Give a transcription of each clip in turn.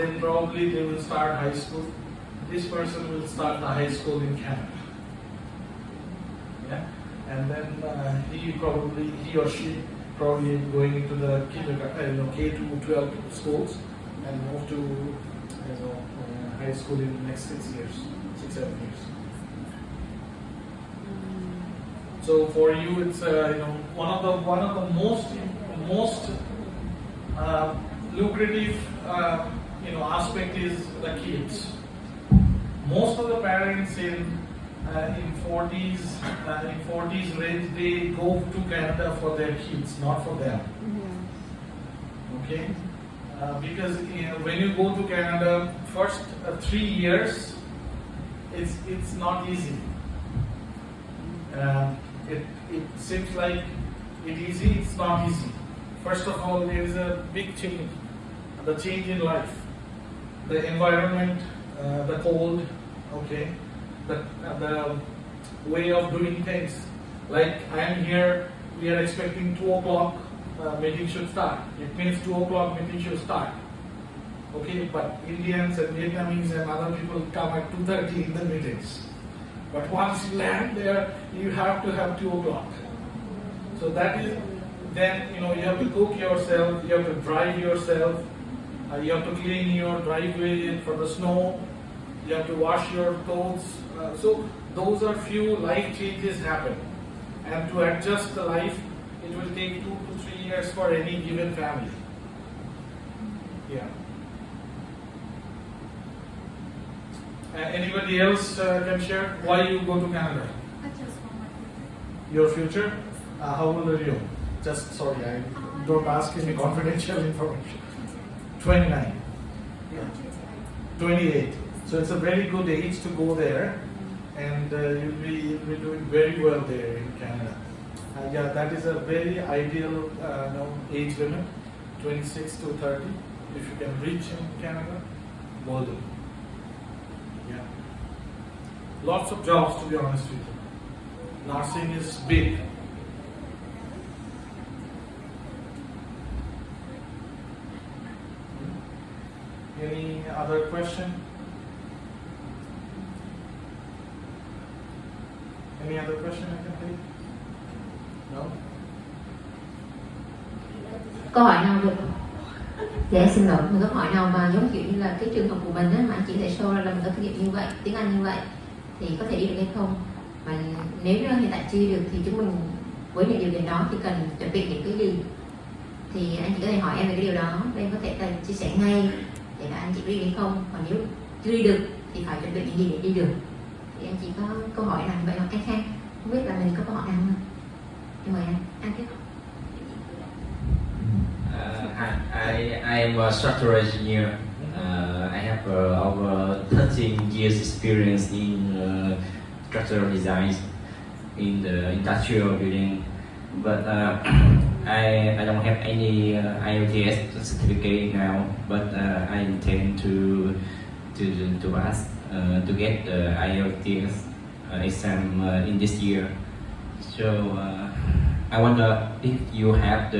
Then probably they will start high school. This person will start the high school in Canada. Yeah, and then he or she probably going into the kindergarten, K to 12 schools, and move to high school in the next 6 years, 6-7 years. So for you, it's one of the most lucrative aspect is the kids. Most of the parents in 40s range, they go to Canada for their kids, not for them. Okay, because when you go to Canada, first 3 years, it's not easy. It seems like it's easy. It's not easy. First of all, there is a big change, the change in life, the environment, the cold, okay, the way of doing things. Like I am here, we are expecting 2 o'clock meeting should start. It means 2 o'clock meeting should start. Okay, but Indians and Vietnamese and other people come at 2:30 in the meetings. But once you land there, you have to have 2 o'clock. So that is, then you have to cook yourself, you have to drive yourself, you have to clean your driveway for the snow, you have to wash your clothes. So those are few life changes happen. And to adjust the life, it will take 2 to 3 years for any given family. Yeah. Anybody else can share why you go to Canada? I just want my future. Your future? How old are you? Just sorry, I don't ask any confidential information. 29. Yeah. 28. So it's a very good age to go there, and you'll be doing very well there in Canada. Yeah, that is a very ideal age limit, 26 to 30. If you can reach in Canada, well done. Yeah. Lots of jobs, to be honest with you. Nursing is big. Any other question? Any other question I can take? No? Câu hỏi nào được? Dạ xin lỗi, một câu hỏi nào mà giống kiểu như là cái trường hợp của mình á, mà anh chị thể show ra là mình có kinh nghiệm như vậy, tiếng Anh như vậy thì có thể đi được hay không? Mà nếu như hiện tại chưa đi được thì chúng mình với những điều kiện đó thì cần chuẩn bị những cái gì? Thì anh chị có thể hỏi em về cái điều đó, em có thể là chia sẻ ngay để là anh chị đi hay không? Còn nếu chưa đi được thì phải chuẩn bị những gì để đi được? Thì anh chị có câu hỏi nào vậy không? Anh Khang, không biết là mình có câu hỏi nào không? Em mời anh tiếp. Hi, I am a structural engineer. I have over 13 years experience in structural design in the industrial building, but I don't have any IELTS certificate now. But I intend to pass to get the IELTS exam in this year. So I wonder if you have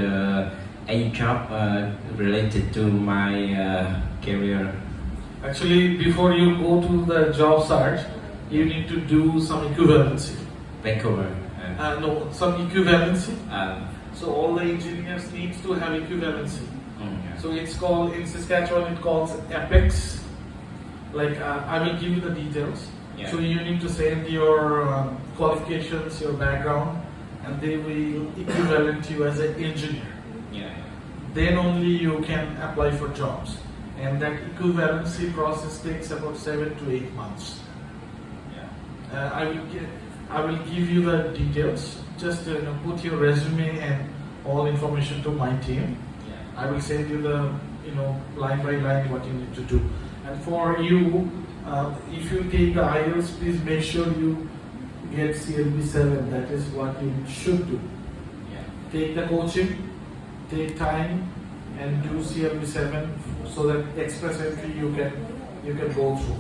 any job related to my career. Actually, before you go to the job search, you need to do some equivalency. Vancouver. No, some equivalency. So all the engineers needs to have equivalency. Yeah. So it's called, in Saskatchewan, it calls Apex. Like I will give you the details. Yeah. So you need to send your qualifications, your background, and they will equivalent you as an engineer. Yeah. Then only you can apply for jobs. And that equivalency process takes about 7 to 8 months. Yeah. I will give you the details. Just put your resume and all information to my team. Yeah. I will send you the line by line what you need to do. And for you, if you take the IELTS, please make sure you get CLB7. That is what you should do. Yeah. Take the coaching, take time, and do CLB7 so that express entry you can go through.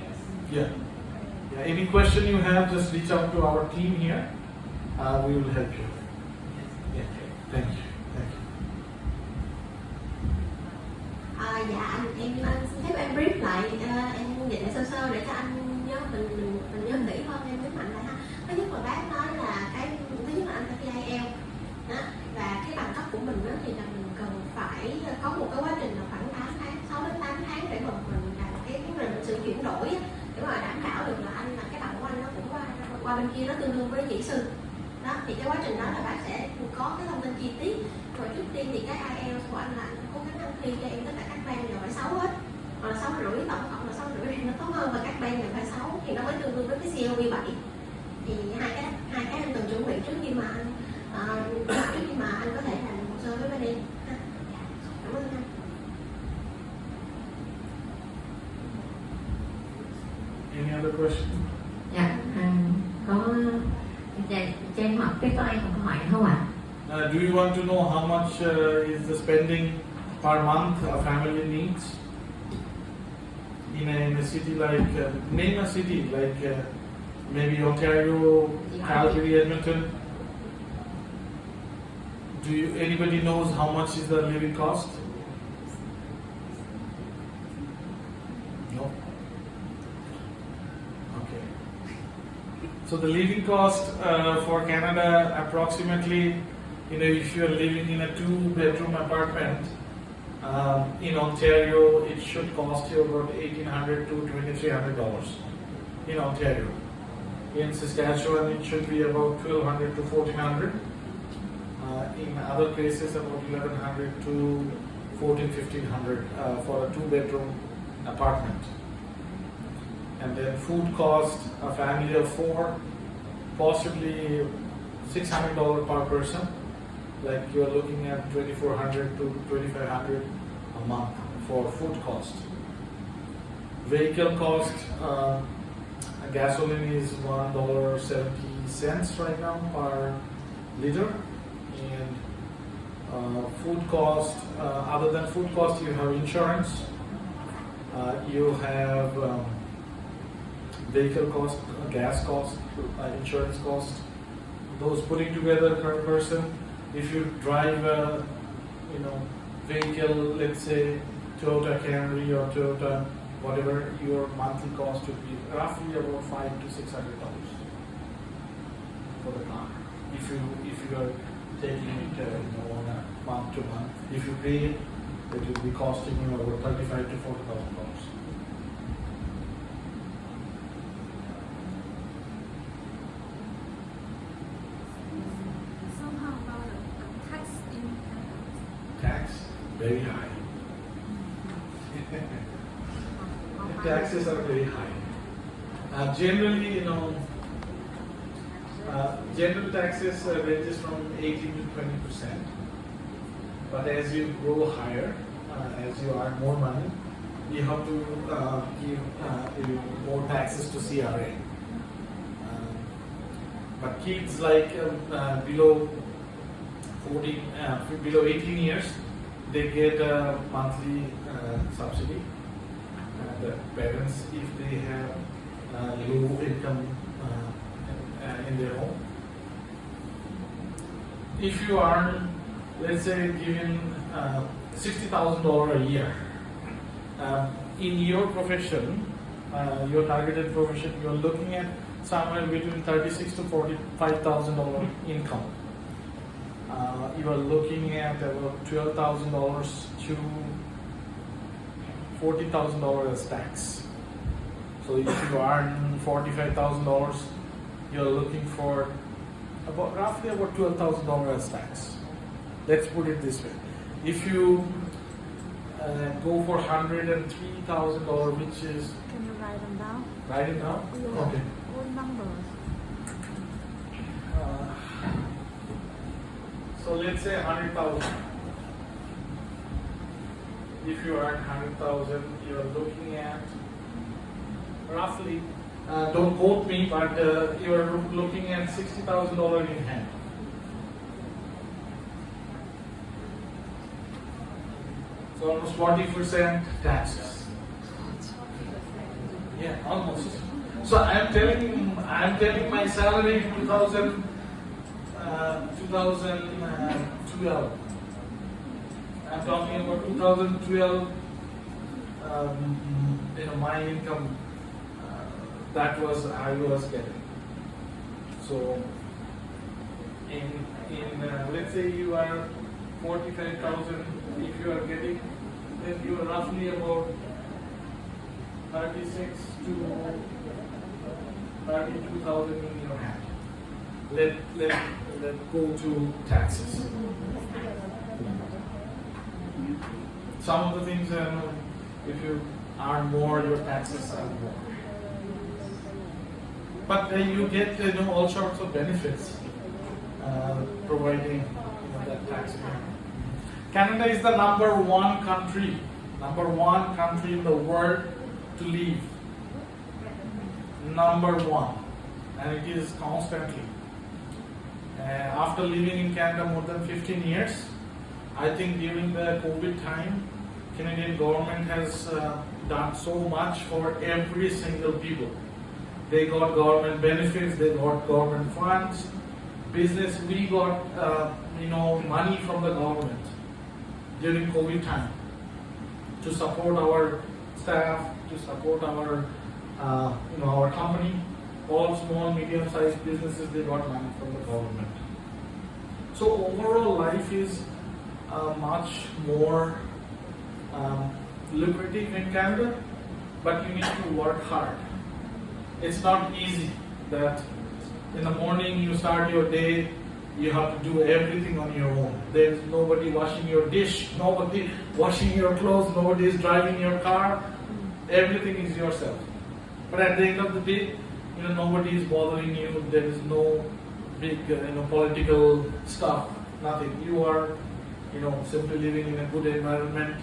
Yes. Yeah. Yeah. Any question you have, just reach out to our team here. We will help you. Yeah. Thank you. Thank you. Dạ anh xin phép em brief lại, em dịch lại sơ sơ để cho anh nhớ, mình nhớ kỹ hơn, em nhấn mạnh lại ha. Thứ nhất là bác nói là thứ nhất là anh phải thi IELTS đó, và cái bằng cấp của mình đó thì là mình cần phải có một cái quá trình là khoảng 8 tháng, 6 đến 8 tháng để mà mình làm cái sự chuyển đổi á, để mà đảm bảo được là anh là cái bằng của anh nó cũng qua bên kia nó tương đương với kỹ sư đó. Thì cái quá trình đó là bác sẽ có cái thông tin chi tiết. Rồi trước tiên thì cái IELTS của anh là anh cố gắng anh thi cho em tất cả các band đều phải 6 hết, hoặc là 6,5, tổng cộng là 6,5 thì nó tốt hơn, và các band đều phải 6 thì nó mới tương đương với cái CLB 7. Thì hai cái anh cần chuẩn bị trước khi mà anh có thể làm hồ sơ với bên em. Cảm ơn anh. Any other question? Dạ, có cho em hỏi tiếp có ai còn câu hỏi nữa không ạ? Do you want to know how much is the spending per month a family needs in a city like name a city like maybe Ontario, Calgary, Edmonton? Anybody knows how much is the living cost? No. Okay. So the living cost for Canada approximately, if you are living in a 2-bedroom apartment in Ontario, it should cost you about $1,800 to $2,300 in Ontario. In Saskatchewan, it should be about $1,200 to $1,400. In other places, about $1,100 to $1,400-1,500 for a 2-bedroom apartment. And then food cost, a family of 4, possibly $600 per person. Like you are looking at $2,400 to $2,500 a month for food cost. Vehicle cost, gasoline is $1.70 right now per liter. And food cost, other than food cost, you have insurance, you have vehicle cost, gas cost, insurance cost. Those putting together per person. If you drive a vehicle, let's say Toyota Camry or Toyota whatever, your monthly cost would be roughly about $500 to $600 for the car. If you are taking it on a month to month, if you pay it, it will be costing you about $35,000 to $40,000. Somehow about the tax in Tax very high. The taxes are very high. Generally, general taxes ranges from 18 to 20%. But as you grow higher, as you earn more money, you have to give more taxes to CRA. But kids like below 18 years, they get a monthly subsidy. The parents, if they have low income in their home. If you earn, let's say, given $60,000 a year, in your profession, your targeted profession, you're looking at somewhere between $36,000 to $45,000 income. You are looking at about $12,000 to $40,000 as tax. So if you earn $45,000, you're looking for roughly about $12,000 as tax. Let's put it this way: if you go for $103,000, which is Can you write them down? write it down. Yeah. Okay. All numbers. So let's say 100,000. If you earn 100,000, you are looking at roughly. Don't quote me, but you are looking at $60,000 in hand. So almost 40% taxes. Yeah, almost. So I'm telling my salary 2012. I'm talking about 2012 my income, that was I was getting. So in let's say you are 45,000, if you are getting, then you are roughly about 36 to 32,000 in your hand. Let go to taxes. Some of the things if you earn more, your taxes are more. But you get all sorts of benefits providing that tax payment. Canada is the number one country in the world to live. Number one, and it is constantly. After living in Canada more than 15 years, I think during the COVID time, Canadian government has done so much for every single people. They got government benefits, they got government funds, business. We got money from the government during COVID time to support our staff, to support our our company. All small, medium-sized businesses, they got money from the government. So overall, life is much more lucrative in Canada, but you need to work hard. It's not easy that in the morning you start your day, you have to do everything on your own. There's nobody washing your dish, nobody washing your clothes, nobody is driving your car. Everything is yourself. But at the end of the day, nobody is bothering you. There is no big political stuff, nothing. You are simply living in a good environment.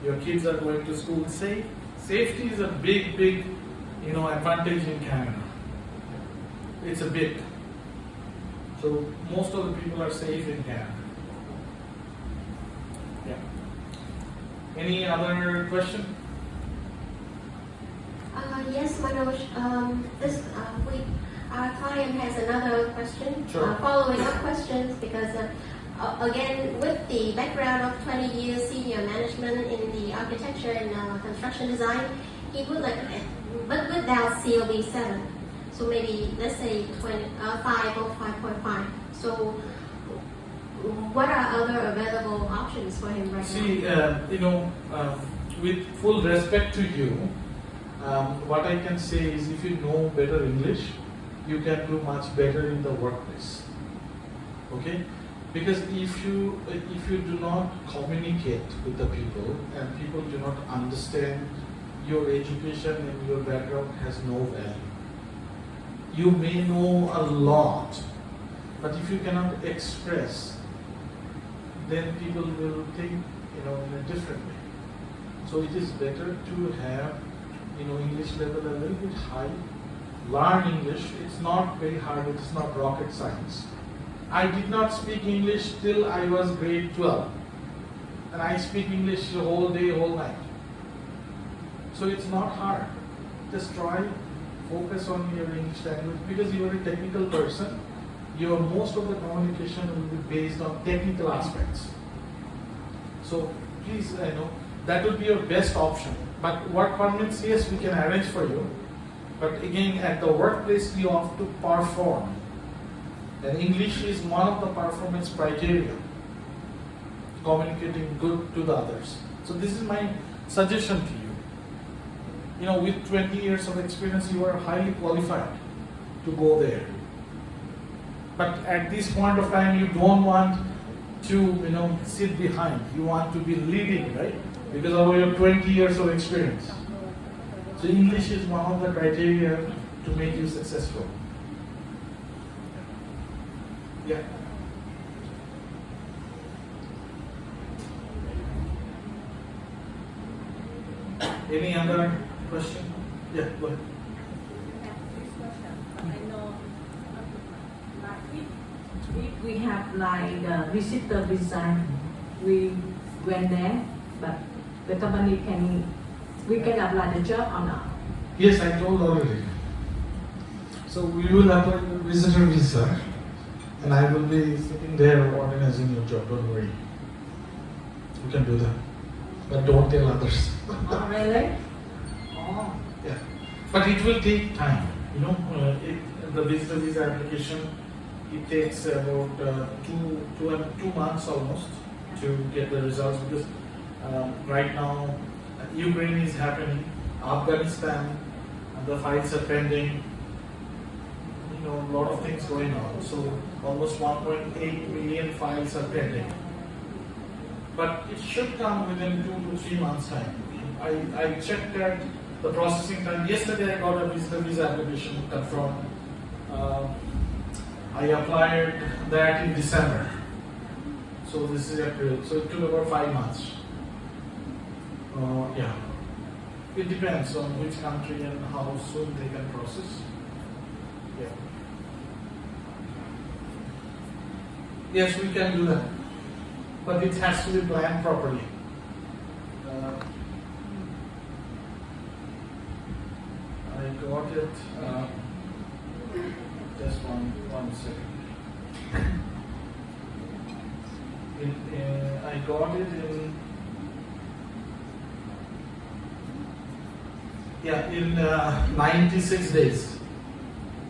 Your kids are going to school safe. Safety is a big advantage in Canada. It's a big. So most of the people are safe in Canada. Yeah. Any other question? Yes, Manoj. Our client has another question. Sure. Following up questions because again, with the background of 20 years senior management in the architecture and construction design, he would like, but without COB7. So maybe let's say 5 or 5.5. So what are other available options for him right now? With full respect to you, what I can say is if you know better English, you can do much better in the workplace. Okay? Because if you do not communicate with the people and people do not understand your education and your background has no value. You may know a lot, but if you cannot express, then people will think in a different way. So it is better to have English level a little bit high. Learn English. It's not very hard. It's not rocket science. I did not speak English till I was grade 12, and I speak English the whole day, whole night. So it's not hard. Just try, focus on your English language because you are a technical person. Most of the communication will be based on technical aspects. So please, that will be your best option. But work permits, yes, we can arrange for you. But again, at the workplace, you have to perform. And English is one of the performance criteria. Communicating good to the others. So this is my suggestion to you. With 20 years of experience, you are highly qualified to go there. But at this point of time, you don't want to, sit behind. You want to be leading, right? Because of your 20 years of experience. So English is one of the criteria to make you successful. Yeah. Any other question? Yeah, go ahead. If we have like visitor visa, we went there, but the company we can apply the job or not? Yes, I told already. So we will apply the visitor visa, and I will be sitting there organizing your job. Don't worry. You can do that. but don't tell others. Oh, really? Oh. Yeah, but it will take time. You know, the visitor visa application, it takes about 2 months almost to get the results, because right now Ukraine is happening, Afghanistan, the files are pending. You know, a lot of things going on. So almost 1.8 million files are pending. But it should come within 2 to 3 months time. I checked that the processing time. Yesterday I got a visitor visa application confirmed. I applied that in December. So this is April. So it took about 5 months. Yeah. It depends on which country and how soon they can process. Yeah. Yes, we can do that. But it has to be planned properly. I got it. Just one second. I got it in 96 days.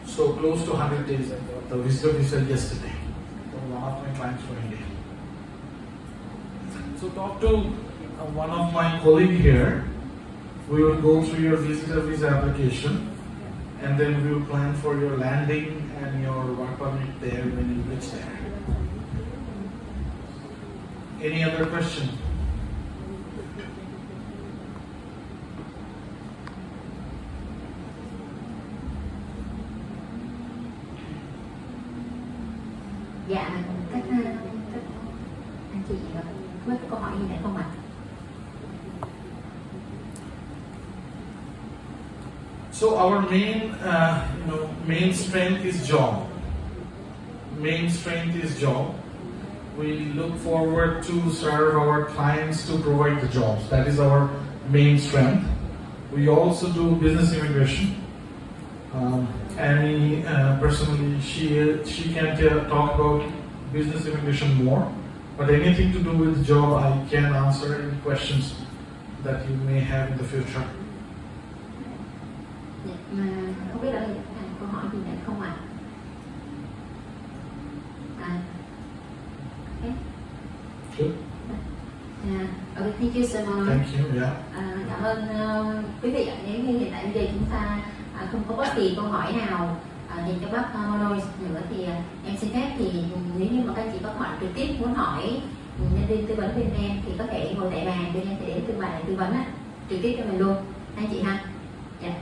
So close to 100 days I got the visitor visa yesterday from one of my clients from India. So talk to one of my colleagues here. We will go through your visitor visa application, and then we will plan for your landing and your work permit there when you reach there. Any other question? Dạ, các anh chị có câu hỏi gì nữa không ạ? So our main strength is job. Main strength is job. We look forward to serve our clients to provide the jobs. That is our main strength. We also do business immigration. Annie, personally, she can talk about business immigration more. But anything to do with job, I can answer any questions that you may have in the future. Mà không biết là câu hỏi gì nữa không ạ? Okay. Good. Okay, thank you so much. Thank you. Yeah. Cảm ơn quý vị ạ. Nếu như hiện tại bây giờ chúng ta không có bất kỳ câu hỏi nào dành cho bác Monois nữa thì em xin phép, thì nếu như mà các chị có hỏi trực tiếp muốn hỏi nhân viên tư vấn bên em thì có thể ngồi tại bàn, bên em sẽ đến tư vấn trực tiếp cho mình luôn anh chị ha. Yeah.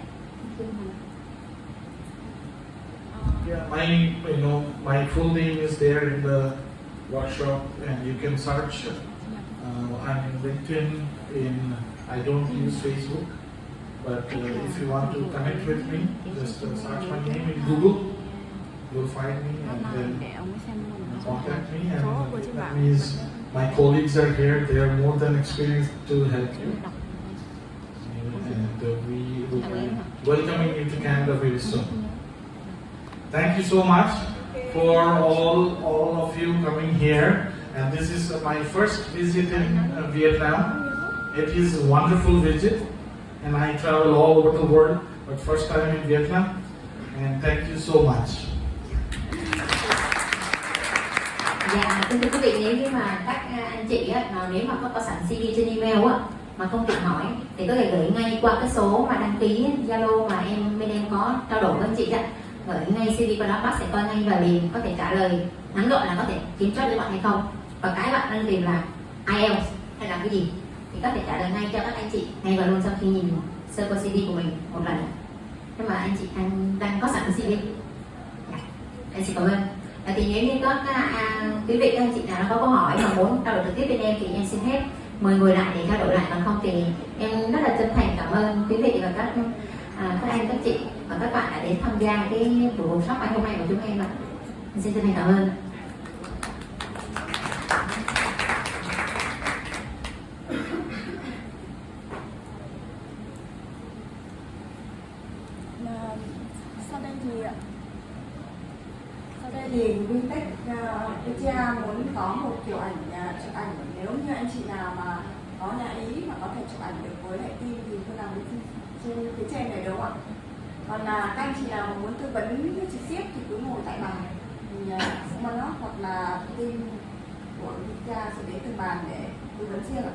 Yeah, my full name is there in the workshop, and you can search. I'm in LinkedIn. I don't use Facebook, but if you want to connect with me, just search my name in Google. You'll find me, and then contact me. And that means my colleagues are here. They are more than experienced to help you. And we will be welcoming you to Canada very soon. Thank you so much for all of you coming here. And this is my first visit in Vietnam. It is a wonderful visit, and I travel all over the world, but first time in Vietnam. And thank you so much. Dạ, thưa quý vị, nếu như mà các anh chị nếu mà có sẵn CD trên email mà không kịp hỏi thì có thể gửi ngay qua cái số mà đăng ký Zalo mà bên em có trao đổi với anh chị gửi ngay CD qua đó, bác sẽ coi ngay và liền có thể trả lời ngắn gọn là có thể kiếm chốt cho bạn hay không, và cái bạn đang tìm là IELTS hay là cái gì thì có thể trả lời ngay cho các anh chị ngay và luôn sau khi nhìn sơ qua CD của mình một lần. Nhưng mà anh chị đang có sẵn CD. Anh chị cảm ơn. Thì nếu như có quý vị các anh chị nào có câu hỏi mà muốn trao đổi trực tiếp bên em thì em xin phép mời ngồi lại để trao đổi lại, còn không thì em rất là chân thành cảm ơn quý vị và các anh các chị và các bạn đã đến tham gia cái buổi workshop ngày hôm nay của chúng em ạ. Em xin chân thành cảm ơn. Sau đây thì Vintech Asia muốn có một kiểu ảnh chụp ảnh, nếu như anh chị nào mà có nhà ý mà có thể chụp ảnh được với lại team thì tôi làm trên phía trên này đúng không ạ? Còn là các anh chị nào muốn tư vấn trực tiếp thì cứ ngồi tại bàn thì Monop hoặc là team của Việc sẽ đến từng bàn để tư vấn riêng ạ.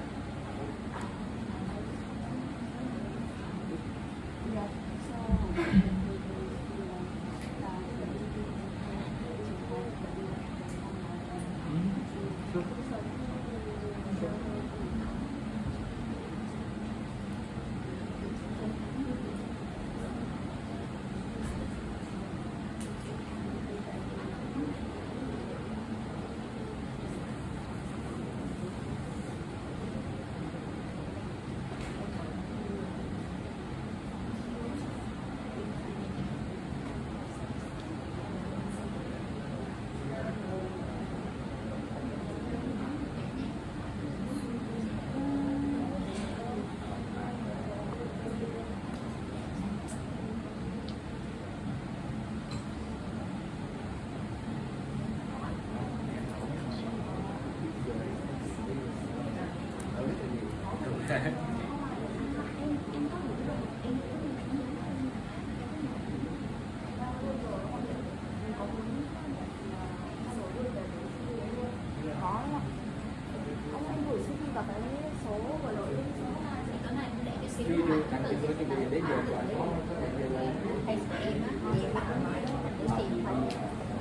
Hay của em á, thì bạn nói là cứ tìm phần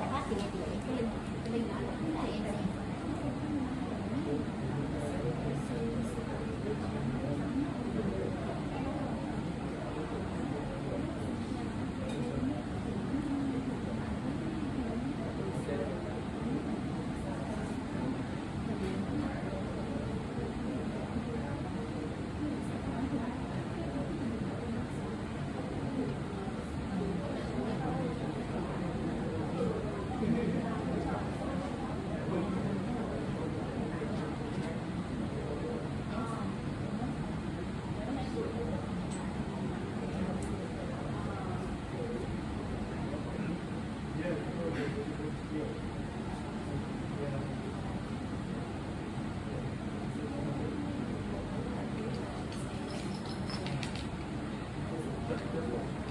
đã phát thì nghe thì cái link đó là em xem. That's a good one.